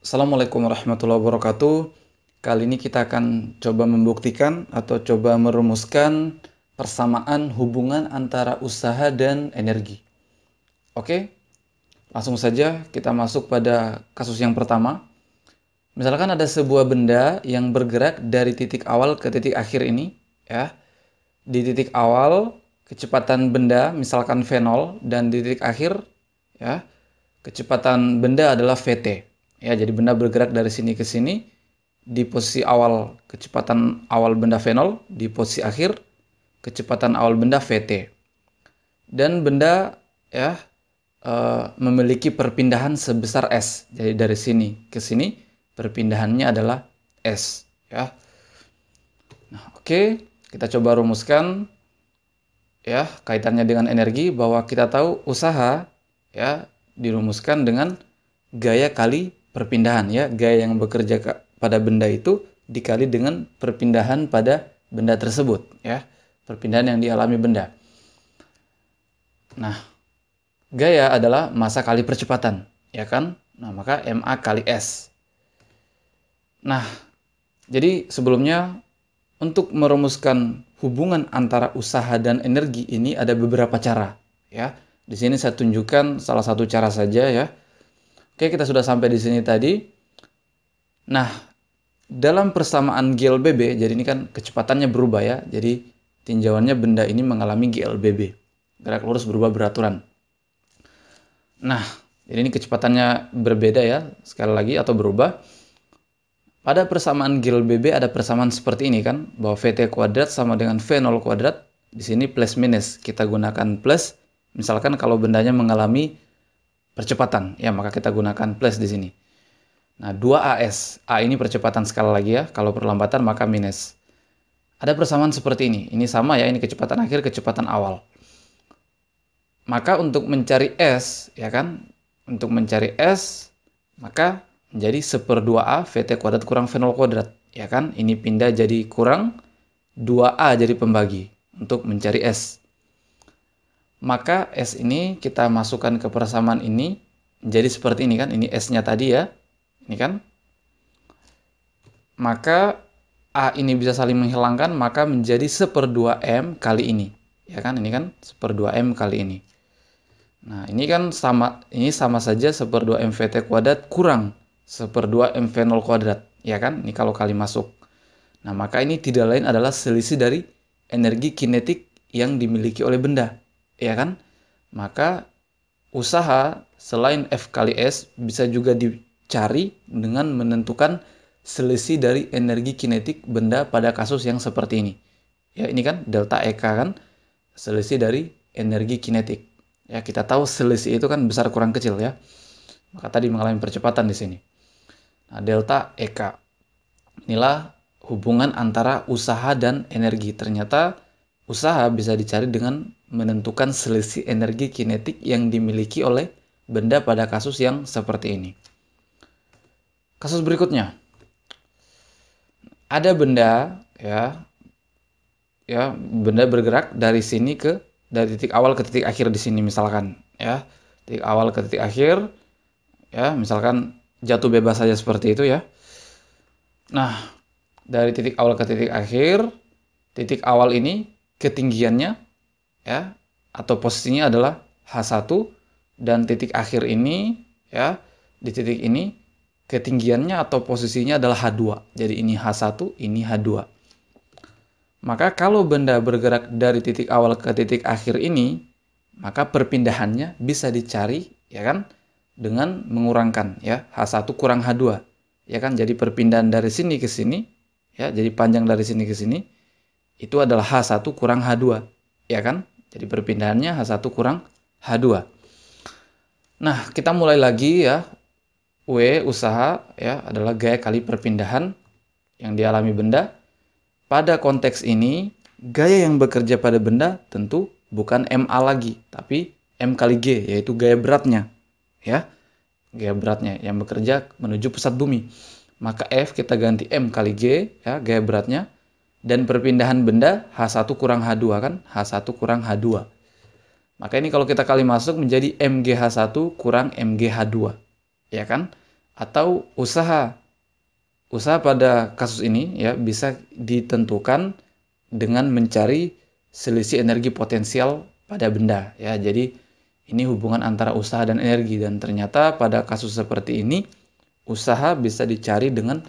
Assalamualaikum warahmatullahi wabarakatuh. Kali ini kita akan coba membuktikan atau coba merumuskan persamaan hubungan antara usaha dan energi. Oke, langsung saja kita masuk pada kasus yang pertama. Misalkan ada sebuah benda yang bergerak dari titik awal ke titik akhir ini, ya. Di titik awal kecepatan benda misalkan V0 dan di titik akhir, ya, kecepatan benda adalah VT. Ya, jadi benda bergerak dari sini ke sini. Di posisi awal kecepatan awal benda V0, di posisi akhir kecepatan awal benda VT. Dan benda ya memiliki perpindahan sebesar S. Jadi dari sini ke sini perpindahannya adalah S, ya. Nah, oke, kita coba rumuskan ya kaitannya dengan energi, bahwa kita tahu usaha ya dirumuskan dengan gaya kali perpindahan, ya. Gaya yang bekerja pada benda itu dikali dengan perpindahan pada benda tersebut, ya. Perpindahan yang dialami benda. Nah, gaya adalah massa kali percepatan, ya kan? Nah, maka MA kali S. Nah, jadi sebelumnya untuk merumuskan hubungan antara usaha dan energi ini ada beberapa cara, ya. Di sini saya tunjukkan salah satu cara saja, ya. Oke, kita sudah sampai di sini tadi. Nah, dalam persamaan GLBB, jadi ini kan kecepatannya berubah, ya. Jadi tinjauannya benda ini mengalami GLBB. Gerak lurus berubah beraturan. Nah, jadi ini kecepatannya berbeda, ya. Sekali lagi, atau berubah. Pada persamaan GLBB ada persamaan seperti ini kan, bahwa VT kuadrat sama dengan V0 kuadrat. Di sini plus minus, kita gunakan plus. Misalkan kalau bendanya mengalami percepatan, ya maka kita gunakan plus di sini. Nah, 2AS. A ini percepatan sekali lagi, ya. Kalau perlambatan maka minus. Ada persamaan seperti ini. Ini sama, ya, ini kecepatan akhir, kecepatan awal. Maka untuk mencari S, ya kan? Untuk mencari S, maka menjadi 1/2A VT kuadrat kurang V0 kuadrat, ya kan? Ini pindah jadi kurang 2A jadi pembagi untuk mencari S. Maka S ini kita masukkan ke persamaan ini menjadi seperti ini kan? Ini S-nya tadi, ya. Ini kan? Maka A ini bisa saling menghilangkan, maka menjadi 1/2M kali ini. Ya kan? Ini kan 1/2M kali ini. Nah, ini kan sama saja 1/2M VT kuadrat kurang 1/2M V0 kuadrat, ya kan? Ini kalau kali masuk. Nah, maka ini tidak lain adalah selisih dari energi kinetik yang dimiliki oleh benda, ya kan? Maka usaha selain F kali S bisa juga dicari dengan menentukan selisih dari energi kinetik benda pada kasus yang seperti ini. Ya, ini kan delta EK kan, selisih dari energi kinetik. Ya, kita tahu selisih itu kan besar kurang kecil, ya. Maka tadi mengalami percepatan di sini. Nah, delta EK. Inilah hubungan antara usaha dan energi. Ternyata usaha bisa dicari dengan menentukan selisih energi kinetik yang dimiliki oleh benda pada kasus yang seperti ini. Kasus berikutnya. Ada benda, ya, benda bergerak dari sini dari titik awal ke titik akhir di sini misalkan, ya. Titik awal ke titik akhir, ya, misalkan jatuh bebas saja seperti itu, ya. Nah, dari titik awal ke titik akhir, titik awal ini ketinggiannya, ya, atau posisinya adalah H1, dan titik akhir ini, ya, di titik ini ketinggiannya atau posisinya adalah H2. Jadi ini H1, ini H2. Maka kalau benda bergerak dari titik awal ke titik akhir ini, maka perpindahannya bisa dicari, ya kan, dengan mengurangkan, ya, H1 kurang H2. Ya kan, jadi perpindahan dari sini ke sini, ya, jadi panjang dari sini ke sini itu adalah H1 kurang H2, ya kan? Jadi perpindahannya H1 kurang H2. Nah, kita mulai lagi, ya. W usaha, ya, adalah gaya kali perpindahan yang dialami benda. Pada konteks ini, gaya yang bekerja pada benda tentu bukan MA lagi, tapi M kali G, yaitu gaya beratnya, ya. Gaya beratnya yang bekerja menuju pusat bumi. Maka F kita ganti M kali G, ya, gaya beratnya. Dan perpindahan benda H1 kurang H2 kan, H1 kurang H2. Maka ini kalau kita kali masuk menjadi MGH1 kurang MGH2, ya kan? atau usaha. Usaha pada kasus ini ya bisa ditentukan dengan mencari selisih energi potensial pada benda ya. Jadi ini hubungan antara usaha dan energi, dan ternyata pada kasus seperti ini usaha bisa dicari dengan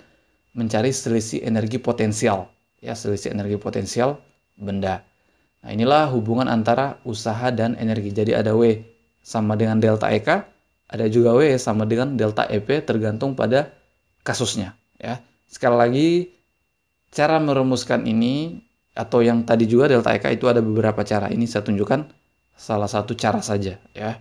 mencari selisih energi potensial ya, selisih energi potensial benda. Nah, inilah hubungan antara usaha dan energi. Jadi ada W sama dengan delta EK, ada juga W sama dengan delta EP tergantung pada kasusnya ya. Sekali lagi, cara merumuskan ini atau yang tadi juga delta EK itu ada beberapa cara. Ini saya tunjukkan salah satu cara saja ya.